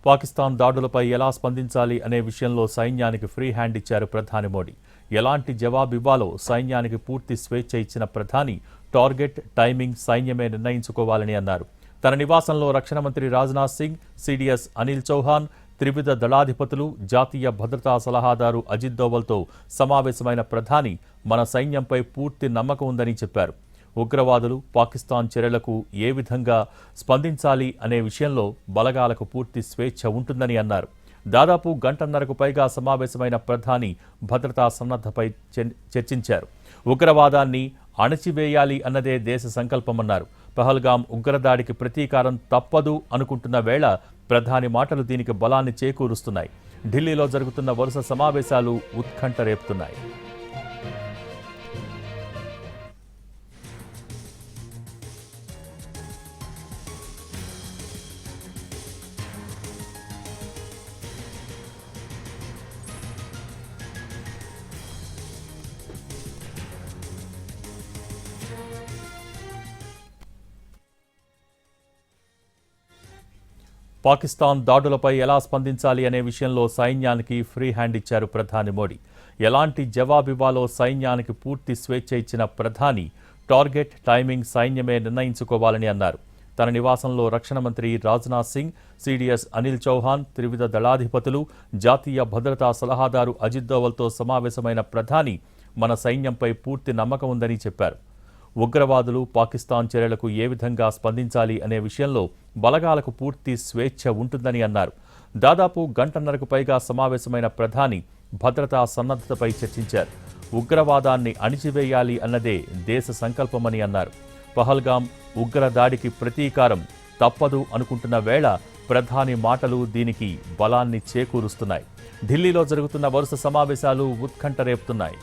పాకిస్తాన్ దాడులపై ఎలా స్పందించాలి అనే విషయంలో సైన్యానికి ఫ్రీ హ్యాండ్ ఇచ్చారు ప్రధాని మోడీ. ఎలాంటి జవాబివ్వాలో సైన్యానికి పూర్తి స్వేచ్ఛ ఇచ్చిన ప్రధాని టార్గెట్, టైమింగ్ సైన్యమే నిర్ణయించుకోవాలని అన్నారు. తన నివాసంలో రక్షణ మంత్రి రాజ్నాథ్ సింగ్, సిడిఎస్ అనిల్ చౌహాన్, త్రివిధ దళాధిపతులు, జాతీయ భద్రతా సలహాదారు అజిత్ దోవల్తో సమావేశమైన ప్రధాని మన సైన్యంపై పూర్తి నమ్మకం ఉందని చెప్పారు. ఉగ్రవాదులు, పాకిస్తాన్ చర్యలకు ఏ విధంగా స్పందించాలి అనే విషయంలో బలగాలకు పూర్తి స్వేచ్ఛ ఉంటుందని అన్నారు. దాదాపు గంటన్నరకు పైగా సమావేశమైన ప్రధాని భద్రతా సన్నద్ధపై చర్చించారు. ఉగ్రవాదాన్ని అణచివేయాలి అన్నదే దేశ సంకల్పమన్నారు. పహల్గాం ఉగ్రదాడికి ప్రతీకారం తప్పదు అనుకుంటున్న వేళ ప్రధాని మాటలు దీనికి బలాన్ని చేకూరుస్తున్నాయి. ఢిల్లీలో జరుగుతున్న వరుస సమావేశాలు ఉత్కంఠ రేపుతున్నాయి. పాకిస్తాన్ దాడులపై ఎలా స్పందించాలి అనే విషయంలో సైన్యానికి ఫ్రీ హ్యాండ్ ఇచ్చారు ప్రధాని మోడీ. ఎలాంటి జవాబివ్వాలో సైన్యానికి పూర్తి స్వేచ్ఛ ఇచ్చిన ప్రధాని టార్గెట్, టైమింగ్ సైన్యమే నిర్ణయించుకోవాలని అన్నారు. తన నివాసంలో రక్షణ మంత్రి రాజ్నాథ్ సింగ్, సిడిఎస్ అనిల్ చౌహాన్, త్రివిధ దళాధిపతులు, జాతీయ భద్రతా సలహాదారు అజిత్ దోవల్తో సమావేశమైన ప్రధాని మన సైన్యంపై పూర్తి నమ్మకం ఉందని చెప్పారు. ఉగ్రవాదులు, పాకిస్తాన్ చర్యలకు ఏ విధంగా స్పందించాలి అనే విషయంలో బలగాలకు పూర్తి స్వేచ్ఛ ఉంటుందని అన్నారు. దాదాపు గంటన్నరకు పైగా సమావేశమైన ప్రధాని భద్రతా సన్నద్ధతపై చర్చించారు. ఉగ్రవాదాన్ని అణిచివేయాలి అన్నదే దేశ సంకల్పమని అన్నారు. పహల్గాం ఉగ్రదాడికి ప్రతీకారం తప్పదు అనుకుంటున్న వేళ ప్రధాని మాటలు దీనికి బలాన్ని చేకూరుస్తున్నాయి. ఢిల్లీలో జరుగుతున్న వరుస సమావేశాలు ఉత్కంఠ రేపుతున్నాయి.